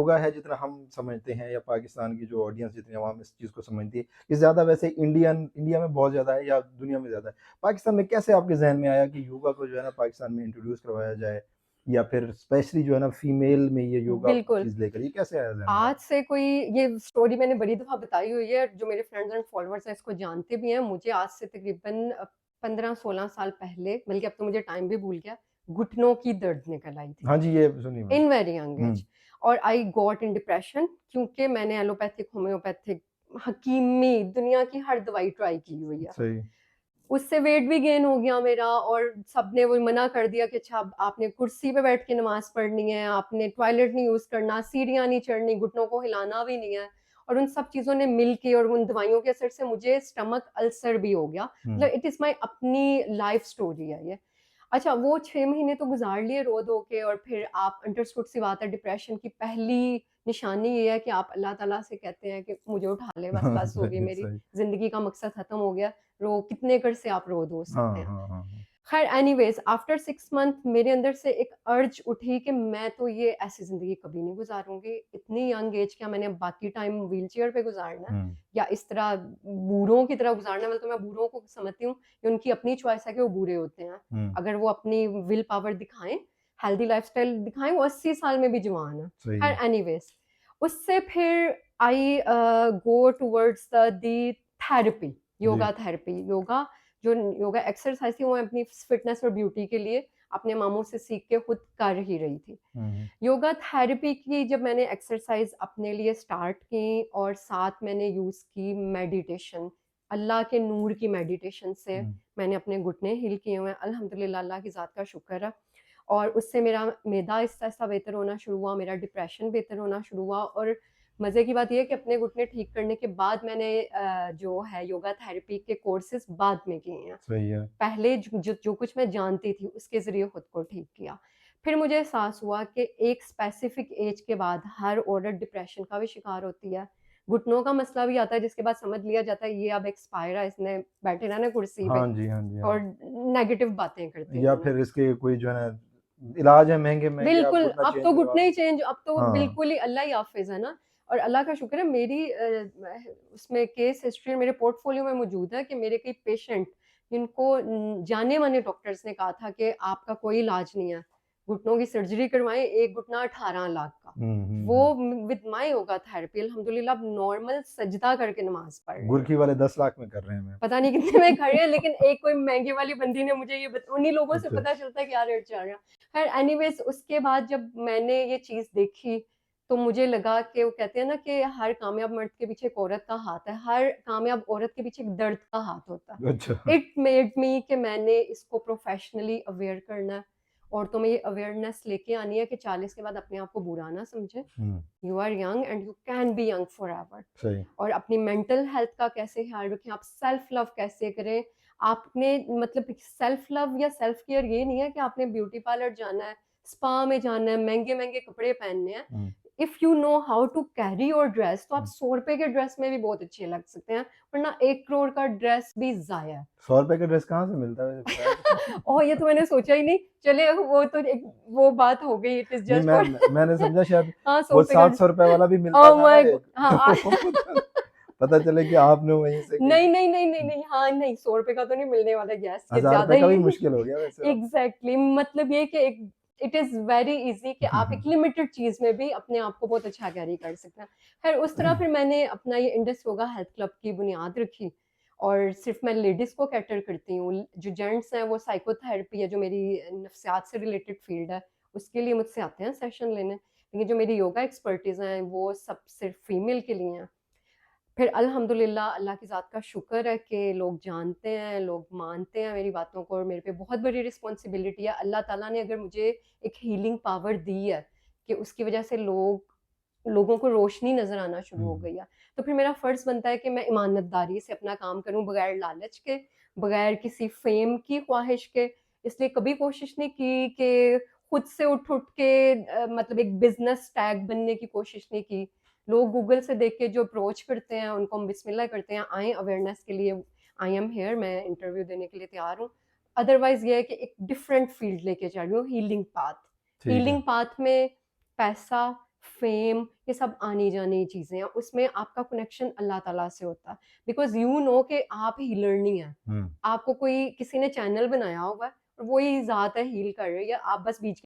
योगा है जितना हम समझते हैं या पाकिस्तान की जो ऑडियंस जितनी आवाम इस चीज़ को समझती है, ये ज़्यादा वैसे इंडिया में बहुत ज़्यादा है या दुनिया में ज़्यादा है। पाकिस्तान में कैसे आपके ज़हन में आया कि योगा को जो है ना पाकिस्तान में इंट्रोड्यूस करवाया जाए या फिर स्पेशली जो है ना फीमेल में ये योगा बिल्कुल। चीज़ लेकर, ये कैसे आया ज़हन में आज आपके? से कोई ये स्टोरी मैंने बड़ी दफ़ा बताई हुई है, जो मेरे फ्रेंड्स एंड फॉलोअर्स हैं इसको जानते भी हैं। मुझे आज से तकरीबन 15-16 साल पहले, बल्कि अब तो मुझे टाइम भी भूल गया, घुटनों की दर्द निकल आई थी, हाँ जी, ये सुनी मैंने। इन वेरी यंग हुँ, एज। और आई गॉट इन डिप्रेशन, क्योंकि मैंने एलोपैथिक, होम्योपैथिक, हकीमी, दुनिया की हर दवाई ट्राई की हुई है। सही। उससे वेट भी गेन हो गया मेरा, और सबने वो मना कर दिया कि अच्छा अब आपने कुर्सी पे बैठ के नमाज पढ़नी है, आपने टॉयलेट नहीं यूज करना, सीढ़ियाँ नहीं चढ़नी, घुटनों को हिलाना भी नहीं है। और उन सब चीज़ों ने मिल के और उन दवाइयों के असर से मुझे स्टमक अल्सर भी हो गया। हुँ, मतलब इट इज़ माई अपनी लाइफ स्टोरी है ये। अच्छा, वो 6 महीने तो गुज़ार लिए रो-धो के, और फिर आप अंडरस्टूड सी बात है, डिप्रेशन की पहली निशानी ये है कि आप अल्लाह ताला से कहते हैं कि मुझे उठा ले, बस हो गई, सही, मेरी सही। ज़िंदगी का मकसद ख़त्म हो गया। कितने कर से आप रो-धो सकते हाँ, हैं। हाँ, हाँ, हाँ। ख़ैर एनीवेज़, आफ्टर 6 मंथ मेरे अंदर से एक अर्ज उठी कि मैं तो ये ऐसी ज़िंदगी कभी नहीं गुज़ारूँगी। इतनी यंग एज, क्या मैंने बाकी टाइम व्हीलचेयर पे गुज़ारना है हुँ, या इस तरह बूढ़ों की तरह गुज़ारना है? मतलब मैं बूढ़ों को समझती हूँ कि उनकी अपनी चॉइस है कि वो बूढ़े होते हैं। हुँ, अगर वो अपनी विल पावर दिखाएँ, हेल्दी लाइफ़स्टाइल दिखाएँ, वो 80 साल में भी जवान हैं। सही ख़ैर है। एनीवेज़, उससे फिर I go towards the therapy, जी। योगा थेरेपी। जो योगा एक्सरसाइज़ थी, वो मैं अपनी फिटनेस और ब्यूटी के लिए अपने मामू से सीख के खुद कर ही रही थी। हुँ, हुँ, योगा थेरेपी की जब मैंने एक्सरसाइज़ अपने लिए स्टार्ट की, और साथ मैंने यूज़ की मेडिटेशन, अल्लाह के नूर की मेडिटेशन से हुँ। मैंने अपने घुटने हील किए हुए हैं, अल्हम्दुलिल्लाह, अल्लाह की ज़ात का शुक्र है। और उससे मेरा मैदा आहिस्ता-आहिस्ता बेहतर होना शुरू हुआ, मेरा डिप्रेशन बेहतर होना शुरू हुआ। और मज़े की बात ये है कि अपने घुटने ठीक करने के बाद मैंने जो है योगा थेरेपी के कोर्सेज़ बाद में किए हैं। सही है। पहले जो कुछ मैं जानती थी उसके ज़रिए खुद को ठीक किया। फिर मुझे एहसास हुआ कि एक स्पेसिफ़िक ऐज के बाद हर औरत डिप्रेशन का भी शिकार होती है। घुटनों का मसला भी आता है, जिसके बाद समझ लिया जाता है ये अब एक्सपायर है, इसने बैठे रहना कुर्सी पे, हाँ जी, हाँ जी, हाँ और जी। नेगेटिव बातें करती या रहना। फिर इसके कोई जो है ना इलाज है महँगे-महँगे, आप बिल्कुल, घुटना अब चेंज तो करवा घुटने ही लो। चेंज, अब तो हाँ, बिल्कुल ही अल्लाह ही हाफ़िज़ है ना। और अल्लाह का शुक्र है, मेरी उसमें केस हिस्ट्री मेरे पोर्टफ़ोलियो में मौजूद है कि मेरे कई पेशेंट जिनको जाने-माने डॉक्टर्स ने कहा था कि आपका कोई इलाज नहीं है, घुटनों की सर्जरी करवाएँ, एक घुटना 18 लाख का। हुँ, हुँ, वो हुँ। विद माय योगा थेरेपी अल्हम्दुलिल्लाह अब नॉर्मल सजदा करके नमाज़ पढ़ रहे हैं। गुरकी वाले 10 लाख में कर रहे हैं मैम। पता नहीं कितने में खड़े हैं, लेकिन एक कोई महँगे वाली बंदी ने मुझे ये उन्हीं लोगों से अच्छा। पता चलता है कि यार रेट चल रहा है। ख़ैर एनीवेज़, उसके बाद जब मैंने ये चीज़ देखी, तो मुझे लगा कि वो कहते हैं ना कि हर कामयाब मर्द के पीछे एक औरत का हाथ है, हर कामयाब औरत के पीछे एक दर्द का हाथ होता अच्छा। है। इट मेड मी कि मैंने इसको प्रोफ़ेशनली अवेयर करना है। औरतों में ये अवेयरनेस लेके आनी है कि 40 के बाद अपने आप को बुरा ना समझें। Hmm, you are young and you can be young forever. सही। और अपनी मेंटल हेल्थ का कैसे ख्याल रखें, आप सेल्फ लव कैसे करें। आपने मतलब सेल्फ लव या सेल्फ केयर ये नहीं है कि आपने ब्यूटी पार्लर जाना है, स्पा में जाना है, महँगे-महँगे कपड़े पहनने हैं। Hmm, if you know how to carry your dress, तो आप हुँ। 100 रुपए के ड्रेस में भी बहुत अच्छे लग सकते हैं, वरना 1 करोड़ का ड्रेस भी ज़ाया है। ₹100 का ड्रेस कहाँ से मिलता है वैसे बताया तो सही? ओह! ये तो मैंने सोचा ही नहीं। चलिए, वो तो एक वो बात हो गई, इट इज़ नहीं, जस्ट फॉर मैंने समझा शायद हाँ, 100 वो रुपए का। ₹700 वाला भी मिलता ओह था ना माय गॉड! एक, हाँ, तो पता चले कि आपने वहीं से नहीं, कहीं नहीं, नहीं, नहीं, नहीं, हाँ, नहीं, 100 रुपए का तो नहीं मिलने वाला, यस, ये ज़्यादा ₹1000 का ही भी है। मुश्किल हो गया वैसे अब। एग्ज़ैक्टली, मतलब ये कि एक इट इज़ वेरी ईज़ी कि आप एक लिमिटेड चीज़ में भी अपने आप को बहुत अच्छा कैरी कर सकते हैं। ख़ैर उस तरह फिर मैंने अपना ये इंडस योगा हेल्थ क्लब की बुनियाद रखी, और सिर्फ़ मैं लेडीज़ को कैटर करती हूँ। जो जेंट्स हैं वो साइकोथेरेपी है, जो मेरी नफ्सियात से रिलेटेड फ़ील्ड है, उसके लिए मुझसे आते हैं सेशन लेने। लेकिन जो मेरी योगा एक्सपर्टीज़ हैं, वो सब सिर्फ़ फीमेल के लिए हैं। फिर अल्हम्दुलिल्लाह, अल्लाह की ज़ात का शुक्र है कि लोग जानते हैं, लोग मानते हैं मेरी बातों को, और मेरे पे बहुत बड़ी रिस्पॉन्सिबिलिटी है। अल्लाह ताला ने अगर मुझे एक हीलिंग पावर दी है कि उसकी वज़ह से लोगों को रोशनी नज़र आना शुरू हो हुँ, गई है, तो फिर मेरा फ़र्ज़ बनता है कि मैं ईमानदारी से अपना काम करूँ, बगैर लालच के, बगैर किसी फ़ेम की ख्वाहिश के। इसलिए कभी कोशिश नहीं की कि खुद से उठ-उठ के मतलब एक बिज़नेस टैग बनने की कोशिश नहीं की। लोग गूगल से देख के जो अप्रोच करते हैं, उनको हम बिस्मिल्लाह करते हैं, आएँ अवेयरनेस के लिए, आई एम हियर, मैं इंटरव्यू देने के लिए तैयार हूँ। अदरवाइज़ ये है कि एक डिफरेंट फ़ील्ड लेके जा रही हूँ, हीलिंग पाथ। ठीक है। हीलिंग पाथ में पैसा, फेम, ये सब आनी जानी चीजें हैं, उसमें आपका कनेक्शन अल्लाह ताला से होता है, बिकॉज यू नो कि आप हीलर नहीं है, हम्म। आपको कोई किसी ने चैनल बनाया होगा और वही ज़ात है हील कर रही है, आप बस बीच